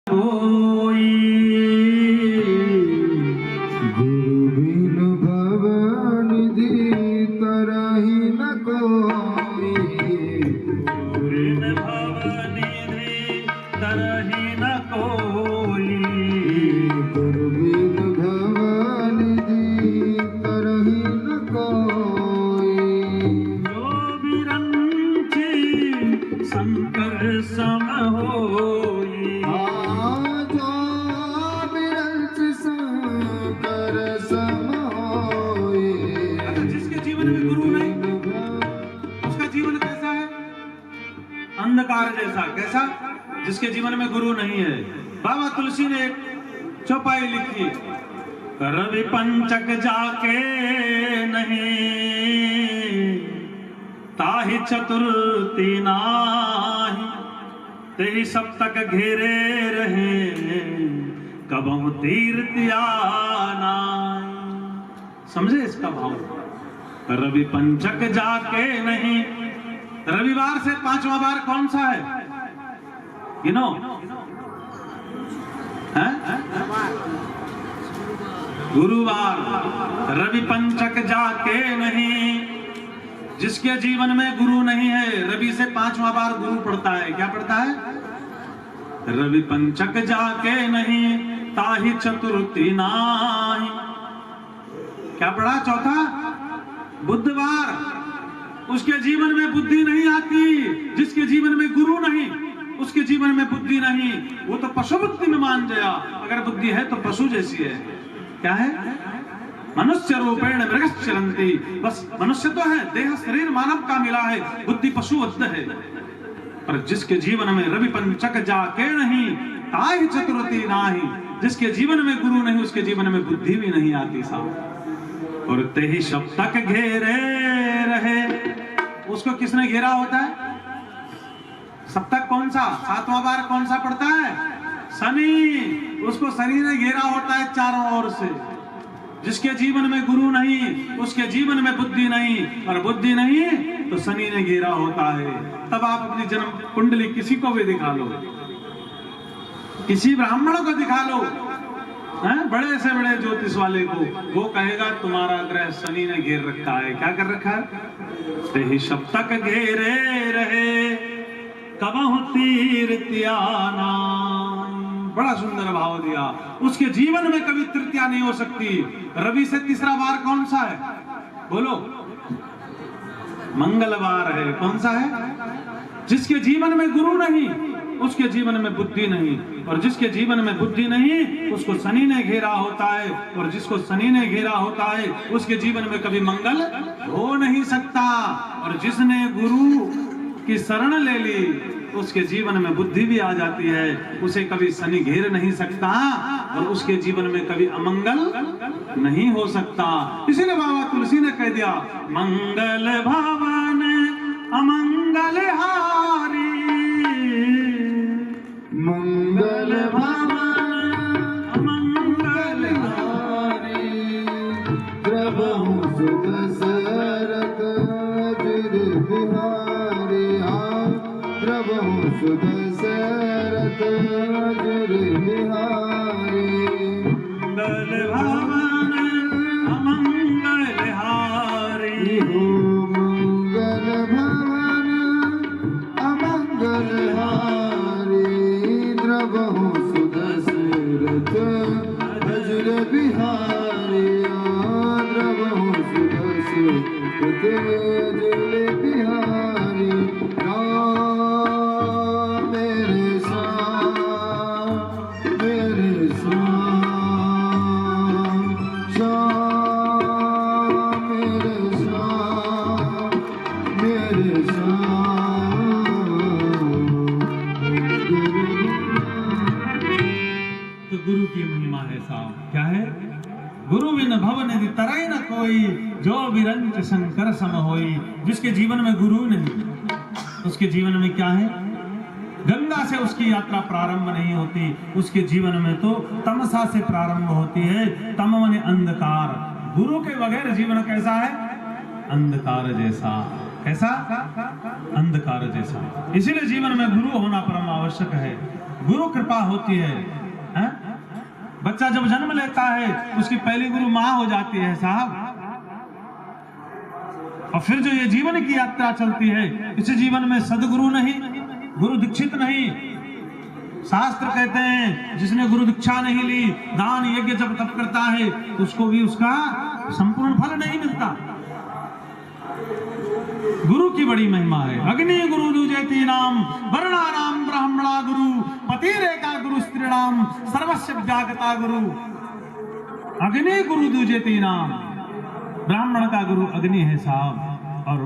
कोई गुरु बिन भवनिधि तरहि न कोई। गुरु बिन भवनिधि तरहि न कोई। गुरु बिन भवनिधि तरहि न कोई। जो बिरंची शंकर सम होई। जो बिरंच शंकर सम होई। जिसके जीवन में गुरु नहीं, उसका जीवन कैसा है? अंधकार जैसा। कैसा? जिसके जीवन में गुरु नहीं है। बाबा तुलसी ने एक चौपाई लिखी, रवि पंचक जाके नहीं, ताहि चतुर्थी नाही, तेहि सप्तक घेरे रहे, कबहु तीर्थ आना। समझे इसका भाव? रवि पंचक जाके नहीं। रविवार से पांचवा बार कौन सा है? गिनो। गुरुवार। रवि पंचक जाके नहीं। जिसके जीवन में गुरु नहीं है, रवि से पांचवा बार गुरु पढ़ता है। क्या पढ़ता है? रवि पंचक जाके नहीं, ताहि चतुर्थी नाही। क्या पढ़ा? चौथा बुधवार। उसके जीवन में बुद्धि नहीं आती। जिसके जीवन में गुरु नहीं, उसके जीवन में बुद्धि नहीं। वो तो पशु बुद्धि में मान गया। अगर बुद्धि है तो पशु जैसी है। क्या है? मनुष्य रूपेण मृगश्चरन्ति। बस मनुष्य तो है, देह शरीर मानव का मिला है, बुद्धि पशुवत है। पर जिसके जीवन में रवि पंचक जाके नहीं, ताहि चतुर्थी नाही। जिसके जीवन में गुरु नहीं, उसके जीवन में बुद्धि भी नहीं आती साहब। और तेहि सप्तक घेरे रहे। उसको किसने घेरा होता है? सप्तक कौन सा? सातवां बार कौन सा पड़ता है? शनि। उसको शनि ने घेरा होता है चारों ओर से। जिसके जीवन में गुरु नहीं, उसके जीवन में बुद्धि नहीं, और बुद्धि नहीं तो शनि ने घेरा होता है। तब आप अपनी जन्म कुंडली किसी को भी दिखा लो, किसी ब्राह्मण को दिखा लो, बड़े से बड़े ज्योतिष वाले को, वो कहेगा तुम्हारा ग्रह शनि ने घेर रखा है। क्या कर रखा है? तेहि सप्तक घेरे रहे, कबहु तीर्थ आना। बड़ा सुंदर भाव दिया। उसके जीवन में कभी तृतीया नहीं हो सकती। रवि से तीसरा बार कौन सा है? बोलो। मंगलवार है। कौन सा है? जिसके जीवन में गुरु नहीं, उसके जीवन में बुद्धि नहीं, और जिसके जीवन में बुद्धि नहीं, उसको शनि ने घेरा होता है, और जिसको शनि ने घेरा होता है, उसके जीवन में कभी मंगल हो नहीं सकता। और जिसने गुरु की शरण ले ली, उसके जीवन में बुद्धि भी आ जाती है। उसे कभी शनि घेर नहीं सकता, और उसके जीवन में कभी अमंगल नहीं हो सकता। इसीलिए बाबा तुलसी ने कह दिया, मंगल भवन अमंगल हारी। मंगल भवन अमंगल हारी। द्रवहु सुत सरत अजर बिहारी। द्रवहु सुत सरत अजर बिहारी। मंगल भवन अमंगल हारी। मंगल भवन अमंगल हारी। द्रवहु सुत सरत अजर बिहारी। द्रवहु सुत सरत अजर बिहारी। मेरे श्याम, मेरे श्याम, श्याम मेरे श्याम, मेरे श्याम। तो गुरु की महिमा है साहब। क्या है? गुरु बिन भवनिधि तरहि न कोई, जो बिरंच शंकर सम होई। जिसके जीवन में गुरु नहीं, उसके जीवन में क्या है? गंगा से उसकी यात्रा प्रारंभ नहीं होती। उसके जीवन में तो तमसा से प्रारंभ होती है। तम माने अंधकार। गुरु के बगैर जीवन कैसा है? अंधकार जैसा। कैसा? अंधकार जैसा। इसीलिए जीवन में गुरु होना परम आवश्यक है। गुरु कृपा होती है, हैं? बच्चा जब जन्म लेता है तो उसकी पहली गुरु माँ हो जाती है साहब, और फिर जो ये जीवन की यात्रा चलती है, इस जीवन में सदगुरु नहीं, गुरु दीक्षित नहीं। शास्त्र कहते हैं जिसने गुरु दीक्षा नहीं ली, दान यज्ञ जब तप करता है तो उसको भी उसका संपूर्ण फल नहीं मिलता। गुरु की बड़ी महिमा है। अग्नि गुरु दूजेति नाम, वर्णानाम ब्राह्मणा गुरु, पति रेखा गुरु स्त्रीणाम, सर्वस्व व्यागता गुरु। अग्नि गुरु दूजेति नाम, ब्राह्मण का गुरु अग्नि है साहब, और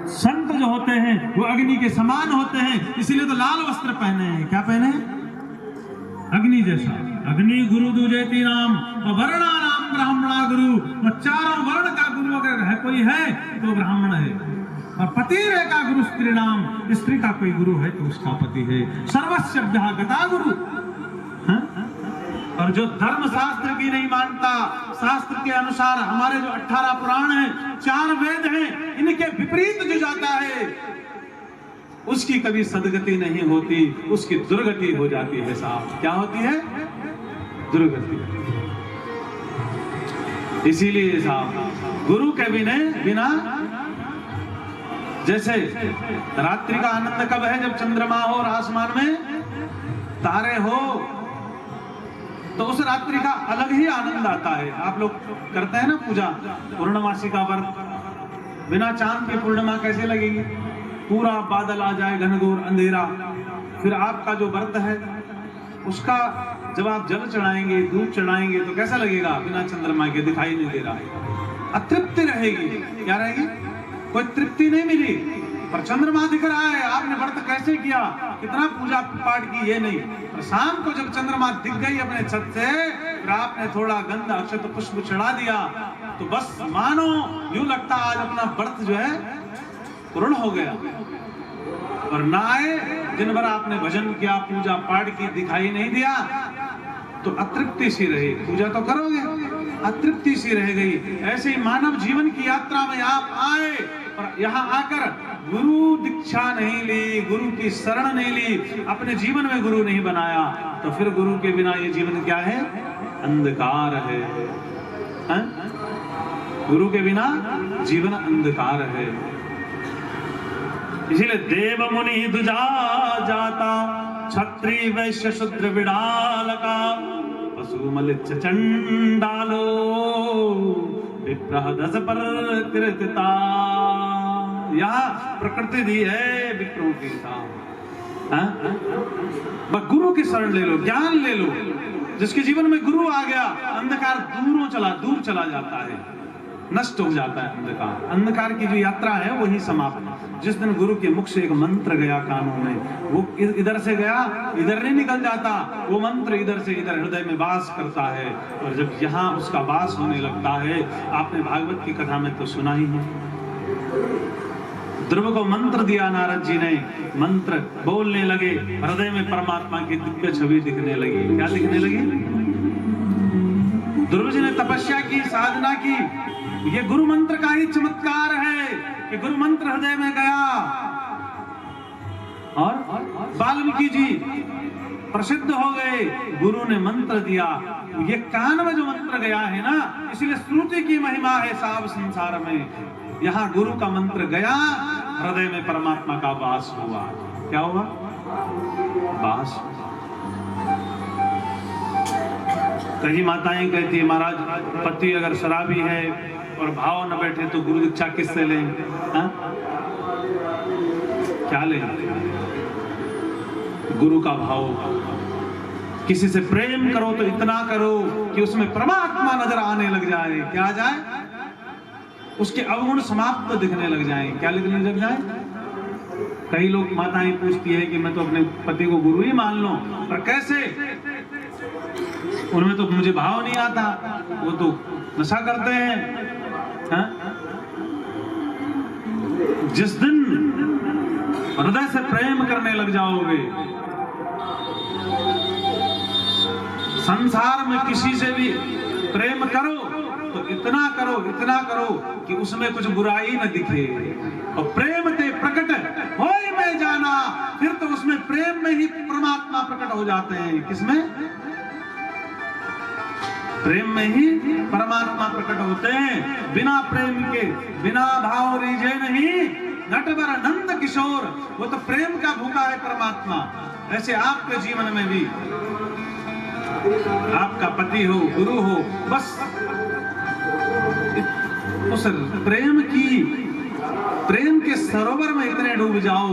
संत जो होते हैं वो अग्नि के समान होते हैं, इसीलिए तो लाल वस्त्र पहने हैं। क्या पहने हैं? अग्नि जैसा। अग्नि गुरु दूजेति नाम, और वर्णानाम ब्राह्मणा गुरु, और चारों वर्ण का गुरु अगर है कोई है तो ब्राह्मण है। और पति रेखा गुरु स्त्रीणाम, स्त्री का कोई गुरु है तो उसका पति है। सर्वस्व व्यागता गुरु। और जो धर्म शास्त्र की नहीं मानता, शास्त्र के अनुसार हमारे जो 18 पुराण हैं, 4 वेद हैं, इनके विपरीत जो जाता है उसकी कभी सदगति नहीं होती, उसकी दुर्गति हो जाती है साहब। क्या होती है? दुर्गति। इसीलिए साहब गुरु के बिना जैसे रात्रि का आनंद कब है? जब चंद्रमा हो और आसमान में तारे हो, तो उस रात्रि का अलग ही आनंद आता है। आप लोग करते हैं ना पूजा, पूर्णमासी का व्रत, बिना चांद की पूर्णिमा कैसे लगेगी? पूरा बादल आ जाए, घनघोर अंधेरा, फिर आपका जो व्रत है उसका जब आप जल चढ़ाएंगे, दूध चढ़ाएंगे तो कैसा लगेगा? बिना चंद्रमा के दिखाई नहीं दे रहा है, अतृप्ति रहेगी। क्या रहेगी? कोई तृप्ति नहीं मिली, पर चंद्रमा दिख रहा है। आपने व्रत कैसे किया, कितना पूजा पाठ की, ये नहीं। और शाम को जब चंद्रमा दिख गई अपने छत से, फिर आपने थोड़ा गंध अक्षत पुष्प चढ़ा दिया, तो बस मानो यूं लगता आज अपना व्रत जो है पूर्ण हो गया। और ना आए, दिन भर आपने भजन किया, पूजा पाठ की, दिखाई नहीं दिया, तो अतृप्ति सी रही। पूजा तो करोगे, अतृप्ति सी रह गई। ऐसे ही मानव जीवन की यात्रा में आप आए और यहाँ आकर गुरु दीक्षा नहीं ली, गुरु की शरण नहीं ली, अपने जीवन में गुरु नहीं बनाया, तो फिर गुरु के बिना ये जीवन क्या है? अंधकार है, हैं? गुरु के बिना जीवन अंधकार है। इसीलिए देव मुनि दुजा जाता, क्षत्रिय वैश्य शूद्र बिडालका, पशु मलिच्छ चंडालो, विप्रह दस पर कृतता। यहाँ प्रकृति दी है विप्रों की साथ। गुरु की शरण ले लो, ज्ञान ले लो। जिसके जीवन में गुरु आ गया, अंधकार दूर चला जाता है, नष्ट हो जाता है अंधकार। अंधकार की जो यात्रा है वही समाप्त। जिस दिन गुरु के मुख से एक मंत्र गया कानों में, वो इधर से गया इधर नहीं निकल जाता, वो मंत्र इधर से इधर हृदय में वास करता है। और जब यहाँ उसका वास होने लगता है, आपने भागवत की कथा में तो सुना ही है, ध्रुव को मंत्र दिया नारद जी ने, मंत्र बोलने लगे, हृदय में परमात्मा की दिव्य छवि दिखने लगी। क्या दिखने लगी? ध्रुव जी ने तपस्या की, साधना की। ये गुरु मंत्र का ही चमत्कार है कि गुरु मंत्र हृदय में गया। और वाल्मीकि जी प्रसिद्ध हो गए, गुरु ने मंत्र दिया। ये कान में जो मंत्र गया है ना, इसलिए श्रुति की महिमा है साब संसार में। यहाँ गुरु का मंत्र गया, हृदय में परमात्मा का वास हुआ। क्या हुआ? वास। कई माताएं कहती है, महाराज पति अगर शराबी है और भाव न बैठे तो गुरु दीक्षा किससे लें? क्या लें? गुरु का भाव। किसी से प्रेम करो तो इतना करो कि उसमें परमात्मा नजर आने लग जाए। क्या आ जाए? उसके अवगुण समाप्त दिखने लग जाए। क्या लिखने लग जाए? कई लोग माताएं पूछती है कि मैं तो अपने पति को गुरु ही मान लूं, पर कैसे? उनमें तो मुझे भाव नहीं आता, वो तो नशा करते हैं। जिस दिन हृदय से प्रेम करने लग जाओगे, संसार में किसी से भी प्रेम करो तो इतना करो कि उसमें कुछ बुराई न दिखे। और प्रेम ते प्रकट होय मैं जाना, फिर तो उसमें प्रेम में ही परमात्मा प्रकट हो जाते हैं। किसमें? प्रेम में ही परमात्मा प्रकट होते हैं। बिना प्रेम के बिना भाव रीझे नहीं नटवर नंद किशोर, वो तो प्रेम का भूखा है परमात्मा। ऐसे आपके जीवन में भी आपका पति हो, गुरु हो, बस उस प्रेम के सरोवर में इतने डूब जाओ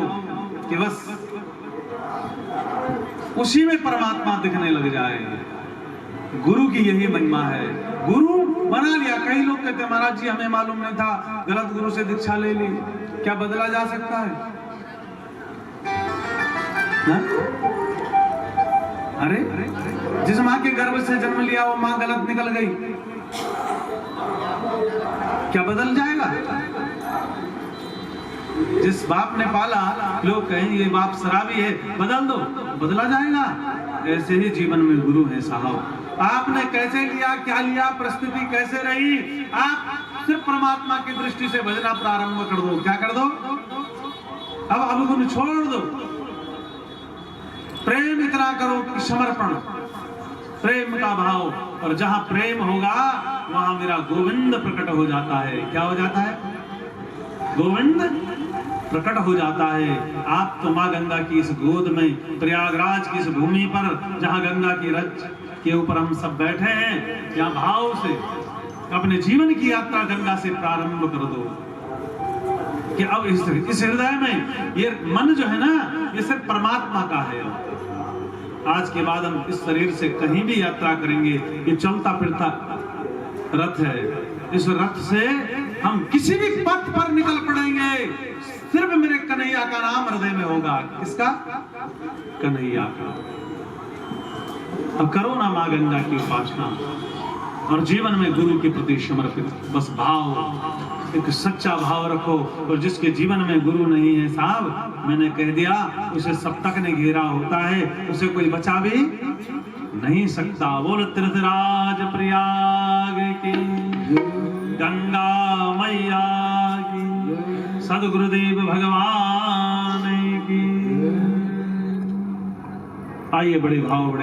कि बस उसी में परमात्मा दिखने लग जाए। गुरु की यही महिमा है। गुरु बना लिया। कई लोग कहते हैं महाराज जी हमें मालूम नहीं था, गलत गुरु से दीक्षा ले ली, क्या बदला जा सकता है? ना? अरे जिस माँ के गर्भ से जन्म लिया वो माँ गलत निकल गई, क्या बदल जाएगा? जिस बाप ने पाला, लोग कहें ये बाप शराबी है, बदल दो, बदला जाएगा। ऐसे ही जीवन में गुरु है साहब। आपने कैसे लिया, क्या लिया, परिस्थिति कैसे रही, आप सिर्फ परमात्मा की दृष्टि से भजना प्रारंभ कर दो। क्या कर दो? अब गुण छोड़ दो। प्रेम इतना करो कि समर्पण, प्रेम का भाव, और जहां प्रेम होगा वहां मेरा गोविंद प्रकट हो जाता है। क्या हो जाता है? गोविंद प्रकट हो जाता है। आप तो माँ गंगा की इस गोद में, प्रयागराज की इस भूमि पर, जहां गंगा की रज के ऊपर हम सब बैठे हैं, यहाँ भाव से अपने जीवन की यात्रा गंगा से प्रारंभ कर दो कि अब इस हृदय में ये मन जो है ना, ये सिर्फ परमात्मा का है। आज के बाद हम इस शरीर से कहीं भी यात्रा करेंगे, ये चलता फिरता रथ है। इस रथ से हम किसी भी पथ पर निकल पड़ेंगे, सिर्फ मेरे कन्हैया का नाम हृदय में होगा। किसका? कन्हैया का। अब करो ना माँ गंगा की उपासना और जीवन में गुरु के प्रति समर्पित बस भाव, एक सच्चा भाव रखो। और जिसके जीवन में गुरु नहीं है साहब, मैंने कह दिया, उसे सब तक ने घेरा होता है, उसे कोई बचा भी नहीं सकता। बोल तीर्थराज प्रयाग की, गंगा मैया की, सदगुरुदेव भगवान की। आइए बड़े भाव, बड़े